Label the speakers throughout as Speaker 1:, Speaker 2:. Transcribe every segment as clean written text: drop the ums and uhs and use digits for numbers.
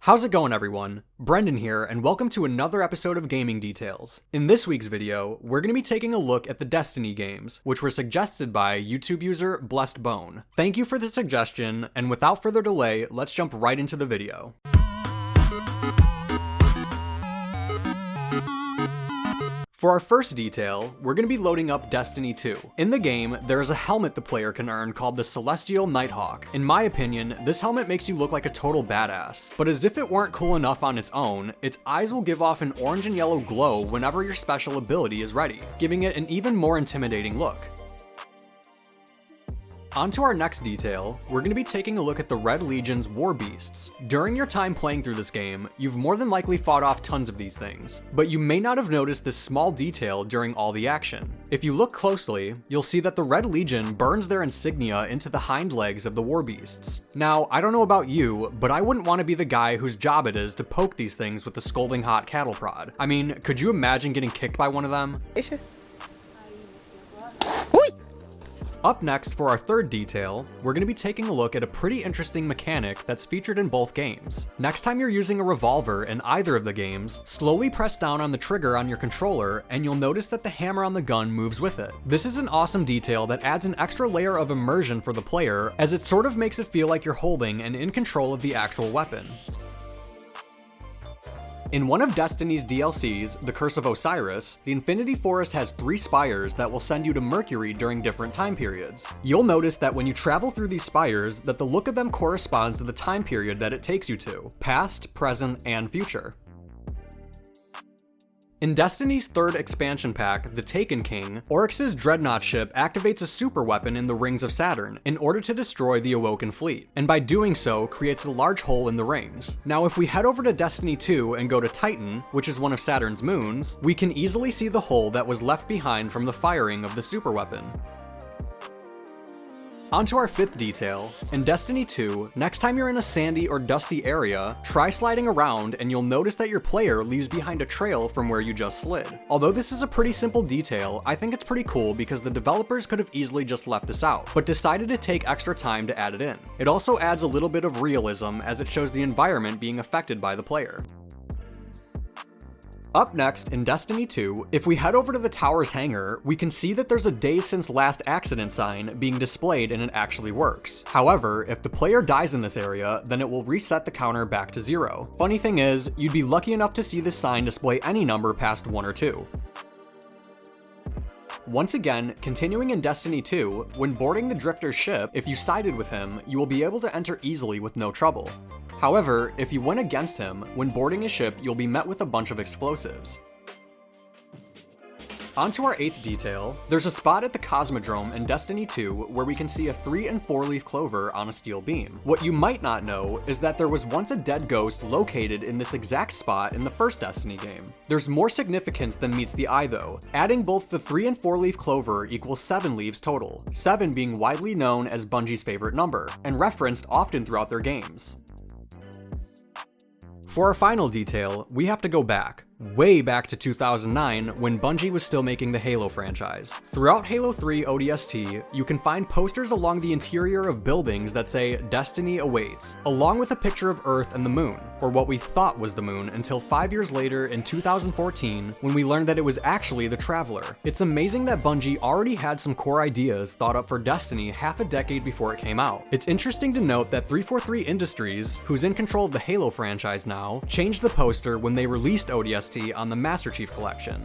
Speaker 1: How's it going, everyone? Brenden here, and welcome to another episode of Gaming Details. In this week's video, we're going to be taking a look at the Destiny games, which were suggested by YouTube user Blessed Bone. Thank you for the suggestion, and without further delay, let's jump right into the video. For our first detail, we're going to be loading up Destiny 2. In the game, there is a helmet the player can earn called the Celestial Nighthawk. In my opinion, this helmet makes you look like a total badass. But as if it weren't cool enough on its own, its eyes will give off an orange and yellow glow whenever your special ability is ready, giving it an even more intimidating look. On to our next detail, we're going to be taking a look at the Red Legion's War Beasts. During your time playing through this game, you've more than likely fought off tons of these things, but you may not have noticed this small detail during all the action. If you look closely, you'll see that the Red Legion burns their insignia into the hind legs of the War Beasts. Now, I don't know about you, but I wouldn't want to be the guy whose job it is to poke these things with a scalding hot cattle prod. I mean, could you imagine getting kicked by one of them? Up next, for our third detail, we're going to be taking a look at a pretty interesting mechanic that's featured in both games. Next time you're using a revolver in either of the games, slowly press down on the trigger on your controller and you'll notice that the hammer on the gun moves with it. This is an awesome detail that adds an extra layer of immersion for the player, as it sort of makes it feel like you're holding and in control of the actual weapon. In one of Destiny's DLCs, The Curse of Osiris, the Infinity Forest has 3 spires that will send you to Mercury during different time periods. You'll notice that when you travel through these spires, that the look of them corresponds to the time period that it takes you to, past, present, and future. In Destiny's third expansion pack, The Taken King, Oryx's Dreadnought ship activates a super weapon in the rings of Saturn in order to destroy the Awoken fleet, and by doing so creates a large hole in the rings. Now if we head over to Destiny 2 and go to Titan, which is one of Saturn's moons, we can easily see the hole that was left behind from the firing of the super weapon. On to our fifth detail. In Destiny 2, next time you're in a sandy or dusty area, try sliding around and you'll notice that your player leaves behind a trail from where you just slid. Although this is a pretty simple detail, I think it's pretty cool because the developers could have easily just left this out, but decided to take extra time to add it in. It also adds a little bit of realism as it shows the environment being affected by the player. Up next, in Destiny 2, if we head over to the tower's hangar, we can see that there's a days since last accident sign being displayed and it actually works. However, if the player dies in this area, then it will reset the counter back to 0. Funny thing is, you'd be lucky enough to see this sign display any number past 1 or 2. Once again, continuing in Destiny 2, when boarding the Drifter's ship, if you sided with him, you will be able to enter easily with no trouble. However, if you went against him, when boarding his ship, you'll be met with a bunch of explosives. On to our 8th detail, there's a spot at the Cosmodrome in Destiny 2 where we can see a 3- and 4-leaf clover on a steel beam. What you might not know is that there was once a dead ghost located in this exact spot in the first Destiny game. There's more significance than meets the eye though. Adding both the 3- and 4-leaf clover equals 7 leaves total, 7 being widely known as Bungie's favorite number, and referenced often throughout their games. For our final detail, we have to go back, way back to 2009 when Bungie was still making the Halo franchise. Throughout Halo 3 ODST, you can find posters along the interior of buildings that say Destiny awaits, along with a picture of Earth and the moon, or what we thought was the moon until 5 years later in 2014 when we learned that it was actually the Traveler. It's amazing that Bungie already had some core ideas thought up for Destiny half a decade before it came out. It's interesting to note that 343 Industries, who's in control of the Halo franchise now, changed the poster when they released ODST on the Master Chief Collection.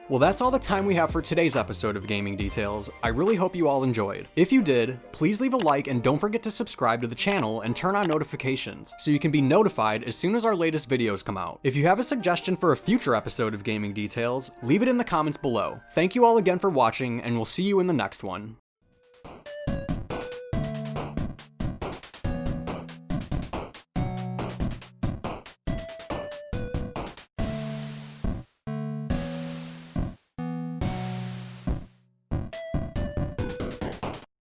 Speaker 1: Well, that's all the time we have for today's episode of Gaming Details. I really hope you all enjoyed. If you did, please leave a like and don't forget to subscribe to the channel and turn on notifications so you can be notified as soon as our latest videos come out. If you have a suggestion for a future episode of Gaming Details, leave it in the comments below. Thank you all again for watching, and we'll see you in the next one.